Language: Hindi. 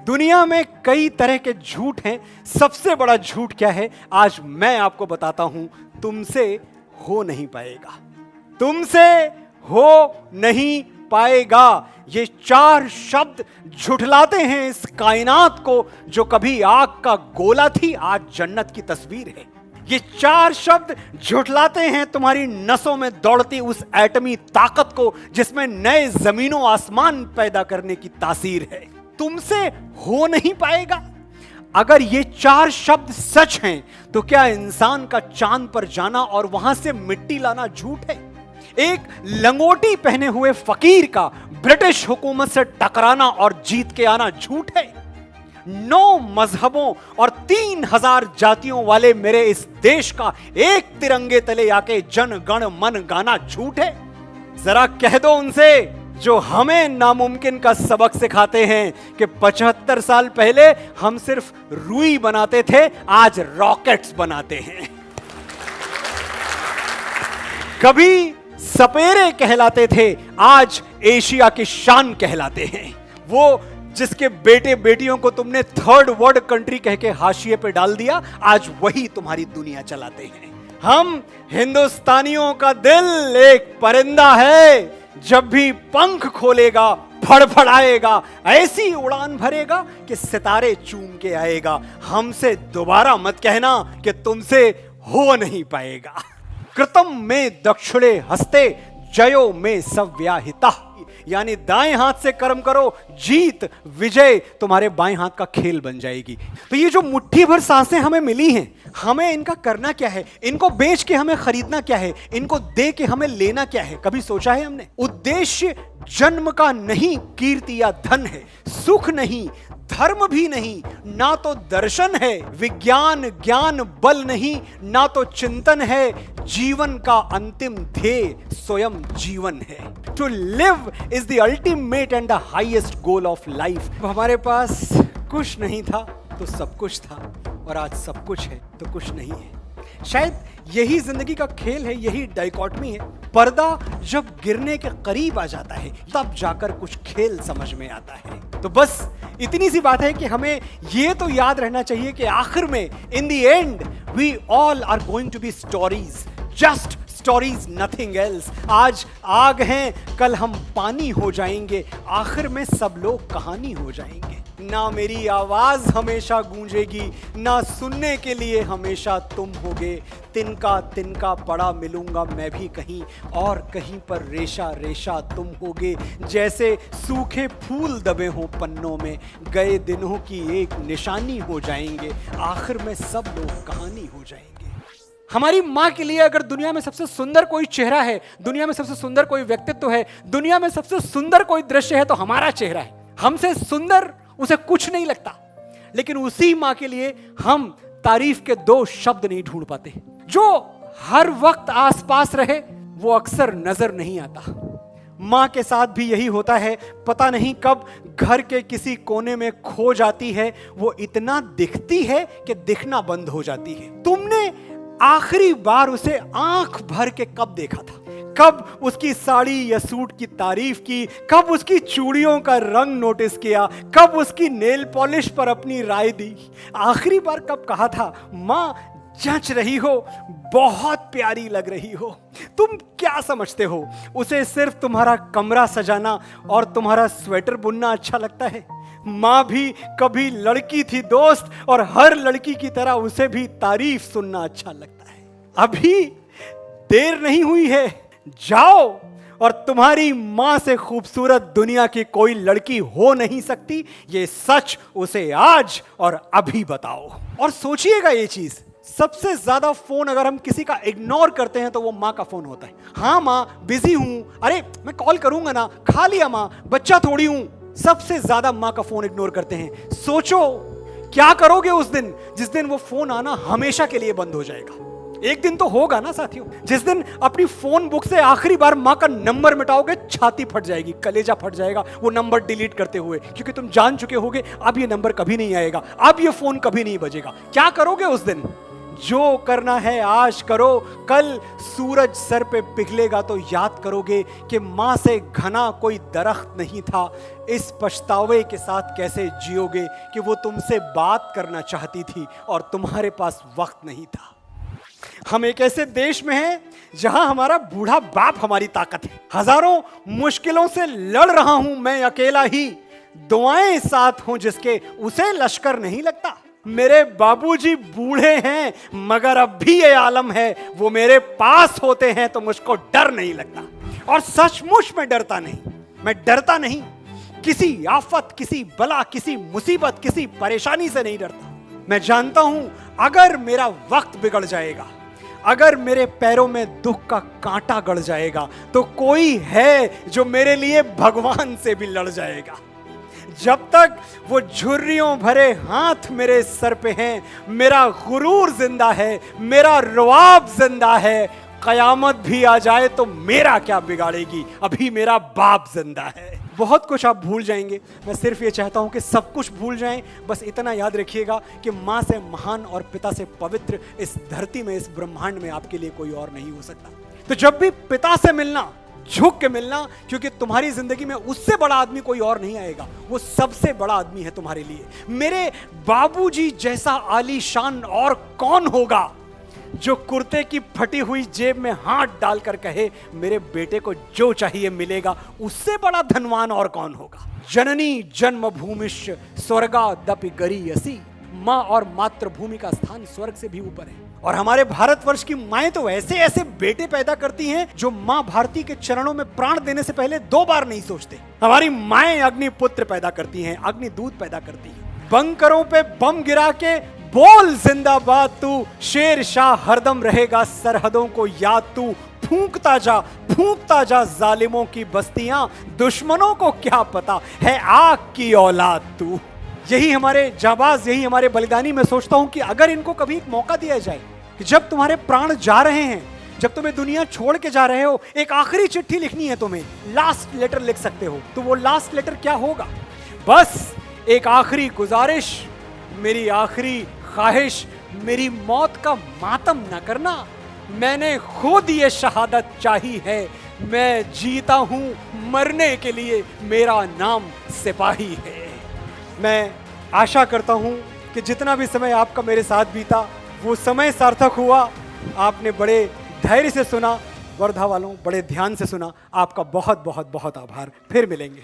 दुनिया में कई तरह के झूठ हैं। सबसे बड़ा झूठ क्या है? आज मैं आपको बताता हूं। तुमसे हो नहीं पाएगा, तुमसे हो नहीं पाएगा। ये 4 शब्द झुठलाते हैं इस कायनात को जो कभी आग का गोला थी, आज जन्नत की तस्वीर है। ये 4 शब्द झुठलाते हैं तुम्हारी नसों में दौड़ती उस एटमी ताकत को जिसमें नए जमीनों आसमान पैदा करने की तासीर है। तुमसे हो नहीं पाएगा। अगर ये 4 शब्द सच हैं तो क्या इंसान का चांद पर जाना और वहां से मिट्टी लाना झूठ है? एक लंगोटी पहने हुए फकीर का ब्रिटिश हुकूमत से टकराना और जीत के आना झूठ है? 9 मजहबों और 3000 जातियों वाले मेरे इस देश का एक तिरंगे तले आके जन गण मन गाना झूठ है? जरा कह दो उनसे जो हमें नामुमकिन का सबक सिखाते हैं कि 75 साल पहले हम सिर्फ रुई बनाते थे, आज रॉकेट्स बनाते हैं। कभी सपेरे कहलाते थे, आज एशिया की शान कहलाते हैं। वो जिसके बेटे बेटियों को तुमने 3rd वर्ल्ड कंट्री कह के हाशिए पे डाल दिया, आज वही तुम्हारी दुनिया चलाते हैं। हम हिंदुस्तानियों का दिल एक परिंदा है, जब भी पंख खोलेगा फड़फड़ाएगा, ऐसी उड़ान भरेगा कि सितारे चूम के आएगा। हमसे दोबारा मत कहना कि तुमसे हो नहीं पाएगा। कृतम में दक्षिणे हस्ते जयो में सव्याहिता, यानी दाएं हाथ से कर्म करो, जीत विजय तुम्हारे बाएं हाथ का खेल बन जाएगी। तो ये जो मुट्ठी भर सांसें हमें मिली हैं, हमें इनका करना क्या है? इनको बेच के हमें खरीदना क्या है? इनको दे के हमें लेना क्या है? कभी सोचा है हमने? उद्देश्य जन्म का नहीं कीर्ति या धन है, सुख नहीं, धर्म भी नहीं, ना तो दर्शन है, विज्ञान ज्ञान बल नहीं, ना तो चिंतन है। जीवन का अंतिम ध्येय स्वयं जीवन है। To live is the ultimate end the highest goal of life. हमारे पास कुछ नहीं था तो सब कुछ था, और आज सब कुछ है तो कुछ नहीं है। शायद यही जिंदगी का खेल है, यही डाइकोटमी है। पर्दा जब गिरने के करीब आ जाता है तब जाकर कुछ खेल समझ में आता है। तो बस इतनी सी बात है कि हमें ये तो याद रहना चाहिए कि आखिर में in the end we all are going to be stories, just stories, nothing else. आज आग हैं, कल हम पानी हो जाएंगे, आखिर में सब लोग कहानी हो जाएंगे। ना मेरी आवाज हमेशा गूंजेगी, ना सुनने के लिए हमेशा तुम होगे। तिनका तिनका पड़ा मिलूंगा मैं भी कहीं, और कहीं पर रेशा रेशा तुम होगे। जैसे सूखे फूल दबे हों पन्नों में, गए दिनों की एक निशानी हो जाएंगे, आखिर में सब लोग कहानी हो जाएंगे। हमारी माँ के लिए अगर दुनिया में सबसे सुंदर कोई चेहरा है, दुनिया में सबसे सुंदर कोई व्यक्तित्व है, दुनिया में सबसे सुंदर कोई दृश्य है तो हमारा चेहरा है। हमसे सुंदर उसे कुछ नहीं लगता, लेकिन उसी माँ के लिए हम तारीफ के 2 शब्द नहीं ढूंढ पाते। जो हर वक्त आसपास रहे वो अक्सर नजर नहीं आता। माँ के साथ भी यही होता है, पता नहीं कब घर के किसी कोने में खो जाती है। वो इतना दिखती है कि दिखना बंद हो जाती है। तुमने आखिरी बार उसे आंख भर के कब देखा था? कब उसकी साड़ी या सूट की तारीफ की? कब उसकी चूड़ियों का रंग नोटिस किया? कब उसकी नेल पॉलिश पर अपनी राय दी? आखिरी बार कब कहा था, माँ जच रही हो, बहुत प्यारी लग रही हो? तुम क्या समझते हो, उसे सिर्फ तुम्हारा कमरा सजाना और तुम्हारा स्वेटर बुनना अच्छा लगता है? माँ भी कभी लड़की थी दोस्त, और हर लड़की की तरह उसे भी तारीफ सुनना अच्छा लगता है। अभी देर नहीं हुई है, जाओ, और तुम्हारी माँ से खूबसूरत दुनिया की कोई लड़की हो नहीं सकती, ये सच उसे आज और अभी बताओ। और सोचिएगा ये चीज, सबसे ज्यादा फोन अगर हम किसी का इग्नोर करते हैं तो वो माँ का फोन होता है। हाँ माँ बिजी हूं, अरे मैं कॉल करूंगा ना, खा लिया माँ, बच्चा थोड़ी हूं। सबसे ज्यादा माँ का फोन इग्नोर करते हैं। सोचो क्या करोगे उस दिन जिस दिन वो फोन आना हमेशा के लिए बंद हो जाएगा। एक दिन तो होगा ना साथियों, जिस दिन अपनी फोन बुक से आखिरी बार माँ का नंबर मिटाओगे, छाती फट जाएगी, कलेजा फट जाएगा वो नंबर डिलीट करते हुए, क्योंकि तुम जान चुके होगे अब ये नंबर कभी नहीं आएगा, अब ये फोन कभी नहीं बजेगा। क्या करोगे उस दिन? जो करना है आज करो, कल सूरज सर पे पिघलेगा तो याद करोगे कि मां से घना कोई दरख्त नहीं था। इस पछतावे के साथ कैसे जियोगे कि वो तुमसे बात करना चाहती थी और तुम्हारे पास वक्त नहीं था। हम एक ऐसे देश में हैं जहां हमारा बूढ़ा बाप हमारी ताकत है। हजारों मुश्किलों से लड़ रहा हूं मैं अकेला ही, दुआएं साथ हों जिसके उसे लश्कर नहीं लगता। मेरे बाबूजी बूढ़े हैं मगर अब भी ये आलम है, वो मेरे पास होते हैं तो मुझको डर नहीं लगता। और सचमुच मैं डरता नहीं, किसी आफत, किसी बला, किसी मुसीबत, किसी परेशानी से नहीं डरता। मैं जानता हूं अगर मेरा वक्त बिगड़ जाएगा, अगर मेरे पैरों में दुख का कांटा गड़ जाएगा तो कोई है जो मेरे लिए भगवान से भी लड़ जाएगा। जब तक वो झुर्रियों भरे हाथ मेरे सर पे हैं, मेरा गुरूर जिंदा है, मेरा रुआब जिंदा है। कयामत भी आ जाए तो मेरा क्या बिगाड़ेगी, अभी मेरा बाप जिंदा है। बहुत कुछ आप भूल जाएंगे, मैं सिर्फ ये चाहता हूं कि सब कुछ भूल जाएं। बस इतना याद रखिएगा कि मां से महान और पिता से पवित्र इस धरती में, इस ब्रह्मांड में आपके लिए कोई और नहीं हो सकता। तो जब भी पिता से मिलना, झुक के मिलना, क्योंकि तुम्हारी जिंदगी में उससे बड़ा आदमी कोई और नहीं आएगा, वो सबसे बड़ा आदमी है तुम्हारे लिए। मेरे बाबूजी जैसा आलीशान और कौन होगा जो कुर्ते की फटी हुई जेब में हाथ डालकर कहे मेरे बेटे को जो चाहिए मिलेगा, उससे बड़ा धनवान और कौन होगा। जननी जन्मभूमिश्च स्वर्गादपि गरीयसी, मां और मातृभूमि का स्थान स्वर्ग से भी ऊपर है। और हमारे भारतवर्ष की माएं तो ऐसे ऐसे बेटे पैदा करती हैं जो मां भारती के चरणों में प्राण देने से पहले 2 बार नहीं सोचते। हमारी माएं अग्निपुत्र पैदा करती हैं, अग्निदूत पैदा करती हैं। बंकरों पे बम गिरा के बोल जिंदाबाद तू, शेर शाह हरदम रहेगा सरहदों को याद तू। फूंकता जा जालिमों की बस्तियां, दुश्मनों को क्या पता है आग की औलाद तू। यही हमारे जाबाज, यही हमारे बलिदानी। मैं सोचता हूं कि अगर इनको कभी एक मौका दिया जाए कि जब तुम्हारे प्राण जा रहे हैं, जब तुम्हें दुनिया छोड़ के जा रहे हो, एक आखिरी चिट्ठी लिखनी है तुम्हें, लास्ट लेटर लिख सकते हो, तो वो लास्ट लेटर क्या होगा? बस एक आखिरी गुजारिश, मेरी आखिरी ख्वाहिश, मेरी मौत का मातम न करना। मैंने खुद ये शहादत चाही है, मैं जीता हूं मरने के लिए, मेरा नाम सिपाही है। मैं आशा करता हूं कि जितना भी समय आपका मेरे साथ बीता वो समय सार्थक हुआ। आपने बड़े धैर्य से सुना, वर्धा वालों बड़े ध्यान से सुना। आपका बहुत बहुत बहुत आभार। फिर मिलेंगे।